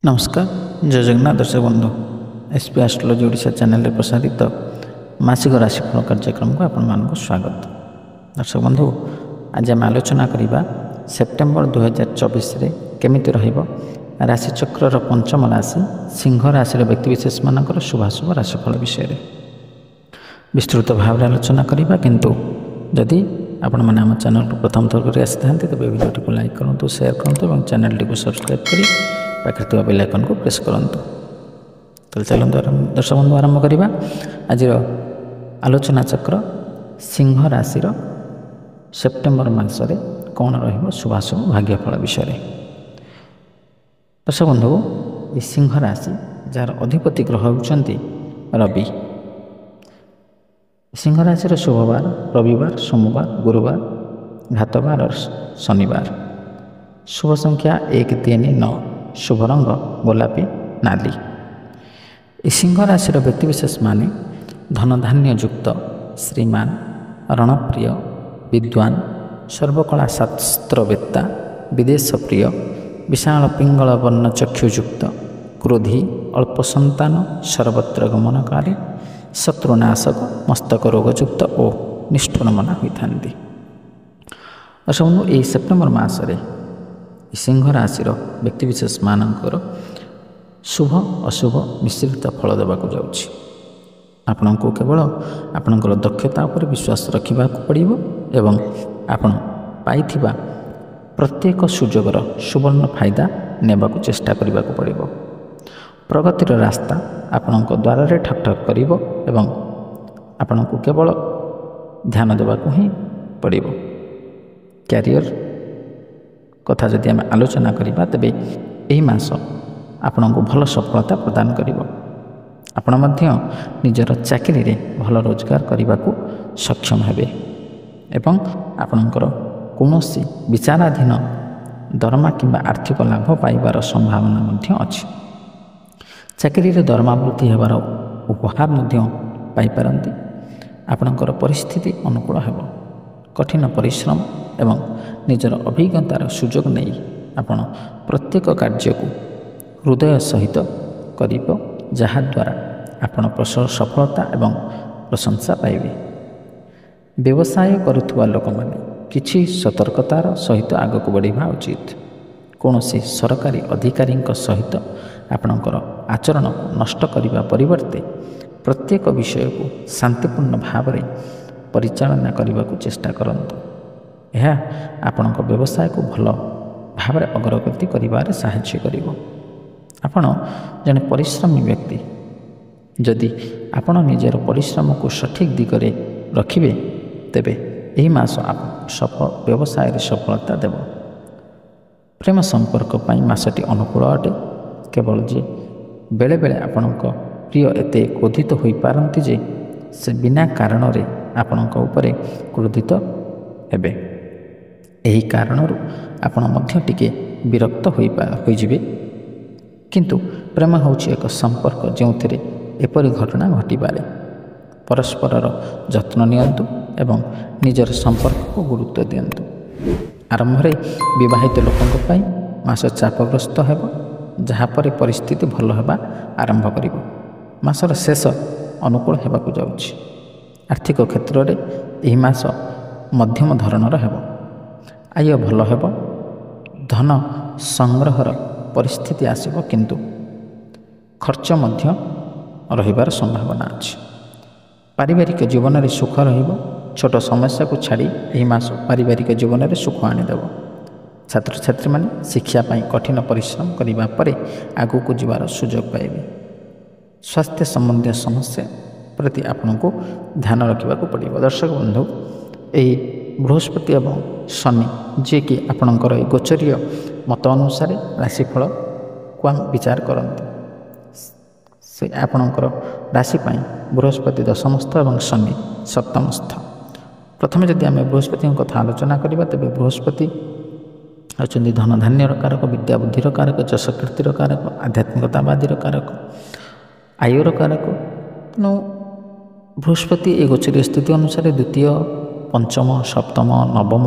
नमस्कार जय जगन्नाथ दर्शक बंधु एसपी एस्ट्रोलॉजी ओडिशा चैनल रे प्रसारित मासिक राशिफल कार्यक्रम को आपण मानक स्वागत। दर्शक बंधु आज आम आलोचना करवा सेप्टेम्बर 2024 रे केमिति रहिबो राशिचक्र पंचम राशि सिंह राशि व्यक्तिविशेष मानकर शुभाशुभ राशिफल विषय विस्तृत भाव आलोचना करवा। किंतु जदि आपण मैंने आम चैनल को प्रथम थर कर आसी था तेज वीडियो को लाइक करूँ, शेयर करूँ और चैनल को सब्सक्राइब करी पाखे थोड़ा बेल आइकन को प्रेस करूँ। तो चलते दर्शक बंधु आरंभ करवा आज आलोचना चक्र सिंह राशि सेप्टेम्बर मासरे कौन रुभाशुभ भाग्यफल विषय। दर्शक बंधु ये सिंह राशि जार अधिपति ग्रह होती रवि। सिंह राशि शुभवार रविवार सोमवार गुरुवार घातवार और शनिवार। शुभ संख्या 1 3 9। शुभ रंग गोलापी नाली। सिंह राशि व्यक्तिविशेष माने धनधान्य युक्त श्रीमान रणप्रिय विद्वान सर्वकला शास्त्रवेत्ता विदेश प्रिय विशाल पिंगल वर्ण चक्षुयुक्त क्रोधी अल्प संतान सर्वत्र गमनकारी शत्रुनाशक मस्तक रोगयुक्त और निष्ठुर मना होता। दर्शक यही सेप्टेम्बर मासरे सिंह राशि व्यक्तिविशेष मानकर शुभ अशुभ मिश्रित फल देवाक जाउछि। आपनको केवल आपणकर दक्षता उपर विश्वास रखा पड़ो एवं आपण पाइथिबा प्रत्येक सुजोगर सुवर्ण फायदा नेबाक चेष्टा करने को पड़ो। प्रगतिर रास्ता आपणक द्वार ठक ठक करिवो एवं आपणको केवल ध्यान देवाक ही पड़ो। क्यारियर कथा जदि आम आलोचना करवा तेबे यही मास आपण को भल सफलता प्रदान करिवो। आपण मध्य निजर चाकरी रे भल रोजगार करने को सक्षम हेबे एवं आपणकर कौनसी विचाराधीन दरमा किंबा आर्थिक लाभ पाइबार संभावना मध्य अछि। चाकरी रे दरमा वृद्धि हेबार उपहार मध्य पाइपारंती। आपणकर परिस्थिति अनुकूल हेबो। कठिन परिश्रम एवं निजर अभिज्ञतार सुजोग नहीं आपण प्रत्येक कार्य को हृदय सहित करिबो, जहाद्वारा आपण सफलता एवं प्रशंसा पाइबे। व्यवसाय करुवा लोक माने किछि सतर्कतार सहित आगक बढ़िबा उचित। कौनसी सरकारी अधिकारी सहित आपणकर आचरण को नष्ट करने परिवर्ते प्रत्येक विषय को शांतिपूर्ण भाव में परिचालना करने को चेष्टा करंतु। यह आपण व्यवसाय को भल भाव में अग्रगति करिबारे साहाय्य करिवो। आपण जने परिश्रमी व्यक्ति जदि आपण निजर परिश्रम को सठिक दिगरे रखिबे तेबे एही मास व्यवसाय सफलता देव। प्रेम संपर्क पाई मासटी अनुकूल अटे। केवल जे बेले बेले आपणक प्रिय एते क्रोधित हो पारती जे से बिना कारण रे आपणक उपरे क्रोधित हेबे। एही कारणरू आपण मध्य टिके विरक्त हो जिवे। किंतु प्रेम होछि एक संपर्क जोंथिरे एपरि घटना घटिबारे परस्परर जत्न नियंतु एवं निजर संपर्क को गुरुत्व दियंतु। आरंभ रे विवाहित लोकंक पई मास चापग्रस्त हेबो, जहाँपर परिस्थिति भल हेबा आरंभ करिवो। मासर शेष अनुकूल हेबाकु जाउछि। आर्थिक क्षेत्र में एही मास मध्यम धरणर हेबो। आय भल हेबो। धन संग्रहर परिस्थिति आसिबो, किंतु खर्च मध्य रहिबार संभावना अछि। पारिवारिक जीवन में सुख रहिबो। छोट समस्या को छाड़ी एही मास पारिवारिक जीवन में सुख आनिदेव। छात्र छात्री माने शिक्षा पाई कठिन परिश्रम करने पर आगू को जीवार सुजोग पाइबे। स्वास्थ्य संबंधी समस्या प्रति आपन को ध्यान रखा पड़ो। दर्शक बंधु यही बृहस्पति एवं शनि जी कि आपणकर गोचरीय मत अनुसार राशिफल को आम विचार करते से आपणकर राशि बृहस्पति दशमस्थ और शनि सप्तमस्थ। प्रथम जदि आम बृहस्पति कथा आलोचना करवा तेज बृहस्पति अच्छा धनधान्यर कारक विद्या बुद्धिर कारक यश कीर्तिर कारक आध्यात्मिकतावादीर कारक आयर कारक। तेणु बृहस्पति ए गोचरीय स्थिति अनुसार द्वितीय पंचम सप्तम नवम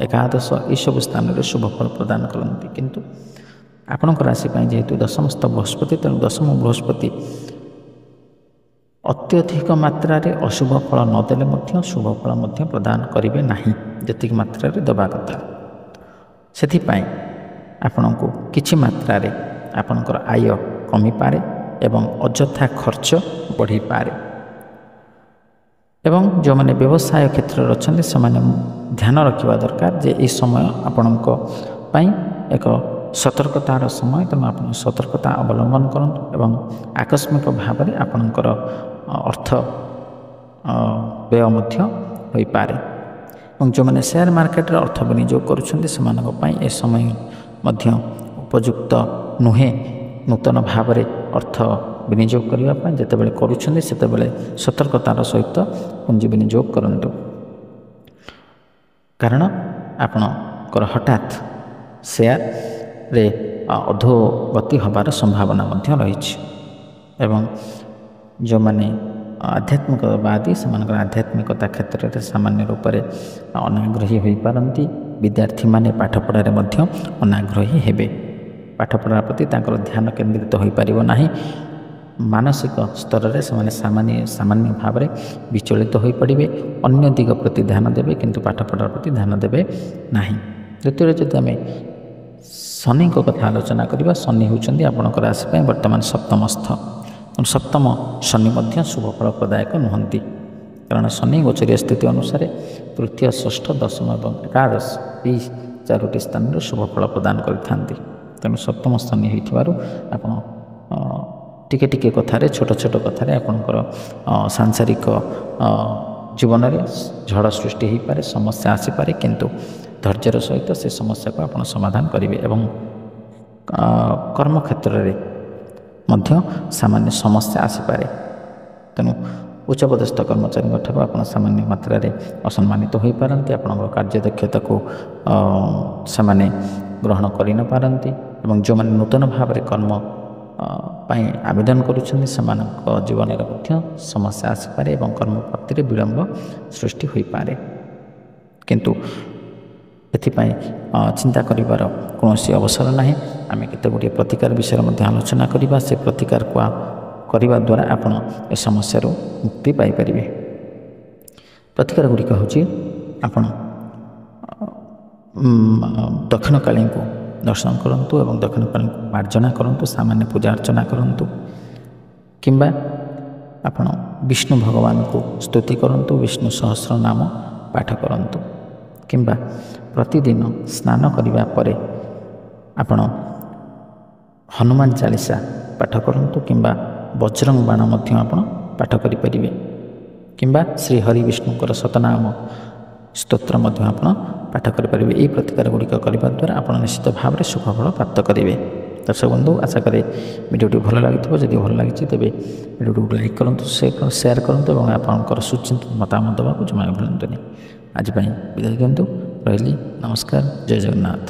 एकादश ये सब स्थान में शुभ फल प्रदान करती। किंतु ଆପଣଙ୍କ ରାଶି ପାଇଁ ଯେହେତୁ ଦଶମସ୍ଥ ବୃହସ୍ପତି, ତେଣୁ ଦଶମ ବୃହସ୍ପତି ଅତ୍ୟଧିକ ମାତ୍ରାରେ ଅଶୁଭ ଫଳ ନଦେଲେ ମଧ୍ୟ ଶୁଭ ଫଳ ମଧ୍ୟ ପ୍ରଦାନ କରିବେ ନାହିଁ, ଯେତିକି ମାତ୍ରାରେ ଦେବା କଥା। ସେଥିପାଇଁ ଆପଣଙ୍କୁ କିଛି ମାତ୍ରାରେ ଆପଣଙ୍କର ଆୟ କମିପାରେ ଏବଂ ଅଯଥା ଖର୍ଚ୍ଚ ବଢ଼ିପାରେ। ଏବଂ ଯେଉଁମାନେ ବ୍ୟବସାୟ କ୍ଷେତ୍ରରେ ଅଛନ୍ତି ସେମାନେ ଧ୍ୟାନ ରଖିବା ଦରକାର ଯେ ଏହି ସମୟ ଆପଣଙ୍କ ପାଇଁ ଏକ ସତର୍କତାର ସମୟ, ତେଣୁ ଆପଣ ସତର୍କତା ଅବଲମ୍ବନ କରନ୍ତୁ ଏବଂ ଆକସ୍ମିକ ଭାବରେ ଆପଣଙ୍କର ଅର୍ଥ ବ୍ୟୟ ମଧ୍ୟ ହୋଇପାରେ। ଏବଂ ଯେଉଁମାନେ ସେୟାର ମାର୍କେଟରେ ଅର୍ଥ ବିନିଯୋଗ କରୁଛନ୍ତି ସେମାନଙ୍କ ପାଇଁ ଏ ସମୟ ମଧ୍ୟ ଉପଯୁକ୍ତ ନୁହେଁ ନୂତନ ଭାବରେ ଅର୍ଥ ବିନିଯୋଗ କରିବା ପାଇଁ। ଯେତେବେଳେ କରୁଛନ୍ତି ସେତେବେଳେ ସତର୍କତାର ସହିତ ପୁଞ୍ଜି ବିନିଯୋଗ କରନ୍ତୁ, କାରଣ ଆପଣଙ୍କର ହଠାତ୍ ସେୟାରରେ ଅଧୋଗତି ହେବାର ସମ୍ଭାବନା ମଧ୍ୟ ରହିଛି। ଏବଂ ଯେଉଁମାନେ ଆଧ୍ୟାତ୍ମିକବାଦୀ ସେମାନଙ୍କର ଆଧ୍ୟାତ୍ମିକତା କ୍ଷେତ୍ରରେ ସାମାନ୍ୟ ରୂପରେ ଅନାଗ୍ରହୀ ହୋଇପାରନ୍ତି। ବିଦ୍ୟାର୍ଥୀମାନେ ପାଠପଢ଼ାରେ ମଧ୍ୟ ଅନାଗ୍ରହୀ ହେବେ। ପାଠପଢ଼ା ପ୍ରତି ତାଙ୍କର ଧ୍ୟାନ କେନ୍ଦ୍ରିତ ହୋଇପାରିବ ନାହିଁ। ମାନସିକ ସ୍ତରରେ ସେମାନେ ସାମାନ୍ୟ ଭାବରେ ବିଚଳିତ ହୋଇପଡ଼ିବେ। ଅନ୍ୟ ଦିଗ ପ୍ରତି ଧ୍ୟାନ ଦେବେ କିନ୍ତୁ ପାଠପଢ଼ା ପ୍ରତି ଧ୍ୟାନ ଦେବେ ନାହିଁ। ଦ୍ୱିତୀୟରେ ଯଦି ଆମେ ଶନିଙ୍କ କଥା ଆଲୋଚନା କରିବା, ଶନି ହେଉଛନ୍ତି ଆପଣଙ୍କ ରାଶି ପାଇଁ ବର୍ତ୍ତମାନ ସପ୍ତମସ୍ଥ। ସପ୍ତମ ଶନି ମଧ୍ୟ ଶୁଭ ଫଳ ପ୍ରଦାୟକ ନୁହନ୍ତି, କାରଣ ଶନି ଗୋଚରୀୟ ସ୍ଥିତି ଅନୁସାରେ ତୃତୀୟ, ଷଷ୍ଠ, ଦଶମ ଏବଂ ଏକାଦଶ ଏହି 4ଟି ସ୍ଥାନରେ ଶୁଭ ଫଳ ପ୍ରଦାନ କରିଥାନ୍ତି। ତେଣୁ ସପ୍ତମ ଶନି ହୋଇଥିବାରୁ ଆପଣ ଟିକେ ଟିକେ କଥାରେ, ଛୋଟ ଛୋଟ କଥାରେ ଆପଣଙ୍କର ସାଂସାରିକ ଜୀବନରେ ଝଡ଼ ସୃଷ୍ଟି ହୋଇପାରେ, ସମସ୍ୟା ଆସିପାରେ, କିନ୍ତୁ ଧୈର୍ଯ୍ୟର ସହିତ ସେ ସମସ୍ୟାକୁ ଆପଣ ସମାଧାନ କରିବେ। ଏବଂ କର୍ମକ୍ଷେତ୍ରରେ ମଧ୍ୟ ସାମାନ୍ୟ ସମସ୍ୟା ଆସିପାରେ, ତେଣୁ ଉଚ୍ଚପଦସ୍ଥ କର୍ମଚାରୀଙ୍କ ଠାରୁ ଆପଣ ସାମାନ୍ୟ ମାତ୍ରାରେ ଅସମ୍ମାନିତ ହୋଇପାରନ୍ତି। ଆପଣଙ୍କ କାର୍ଯ୍ୟଦକ୍ଷତାକୁ ସେମାନେ ଗ୍ରହଣ କରିନପାରନ୍ତି। ଏବଂ ଯେଉଁମାନେ ନୂତନ ଭାବରେ କର୍ମ ପାଇଁ ଆବେଦନ କରୁଛନ୍ତି ସେମାନଙ୍କ ଜୀବନରେ ମଧ୍ୟ ସମସ୍ୟା ଆସିପାରେ ଏବଂ କର୍ମପ୍ରାପ୍ତିରେ ବିଳମ୍ବ ସୃଷ୍ଟି ହୋଇପାରେ। କିନ୍ତୁ ଏଥିପାଇଁ ଚିନ୍ତା କରିବାର କୌଣସି ଅବସର ନାହିଁ। ଆମେ କେତେ ଗୁଡ଼ିଏ ପ୍ରତିକାର ବିଷୟରେ ମଧ୍ୟ ଆଲୋଚନା କରିବା। ସେ ପ୍ରତିକାରକୁ କରିବା ଦ୍ୱାରା ଆପଣ ଏ ସମସ୍ୟାରୁ ମୁକ୍ତି ପାଇପାରିବେ। ପ୍ରତିକାର ଗୁଡ଼ିକ ହେଉଛି ଆପଣ ଦକ୍ଷିଣକାଳୀଙ୍କୁ ଦର୍ଶନ କରନ୍ତୁ ଏବଂ ଦକ୍ଷିଣକାଳୀଙ୍କୁ ମାର୍ଜନା କରନ୍ତୁ, ସାମାନ୍ୟ ପୂଜା ଅର୍ଚ୍ଚନା କରନ୍ତୁ, କିମ୍ବା ଆପଣ ବିଷ୍ଣୁ ଭଗବାନଙ୍କୁ ସ୍ତୁତି କରନ୍ତୁ, ବିଷ୍ଣୁ ସହସ୍ର ନାମ ପାଠ କରନ୍ତୁ, କିମ୍ବା ପ୍ରତିଦିନ ସ୍ନାନ କରିବା ପରେ ଆପଣ ହନୁମାନ ଚାଳିଶା ପାଠ କରନ୍ତୁ, କିମ୍ବା ବଜରଙ୍ଗ ବାଣ ମଧ୍ୟ ଆପଣ ପାଠ କରିପାରିବେ, କିମ୍ବା ଶ୍ରୀ ହରି ବିଷ୍ଣୁଙ୍କର ଶତନାମ ସ୍ତୋତ୍ର ମଧ୍ୟ ଆପଣ ପାଠ କରିପାରିବେ। ଏହି ପ୍ରତିକାର ଗୁଡ଼ିକ କରିବା ଦ୍ୱାରା ଆପଣ ନିଶ୍ଚିତ ଭାବରେ ସୁଫଳ ପ୍ରାପ୍ତ କରିବେ। ଦର୍ଶକ ବନ୍ଧୁ, ଆଶା କରେ ଭିଡ଼ିଓଟି ଭଲ ଲାଗିଥିବ। ଯଦି ଭଲ ଲାଗିଛି ତେବେ ଭିଡ଼ିଓଟିକୁ ଲାଇକ୍ କରନ୍ତୁ, ସେୟାର କରନ୍ତୁ ଏବଂ ଆପଣଙ୍କର ସୁଚିନ୍ତିତ ମତାମତ ଦେବାକୁ ଜମା ଭୁଲନ୍ତୁନି। ଆଜି ପାଇଁ ବିଦାୟ ଦିଅନ୍ତୁ। ରହିଲି, ନମସ୍କାର, ଜୟ ଜଗନ୍ନାଥ।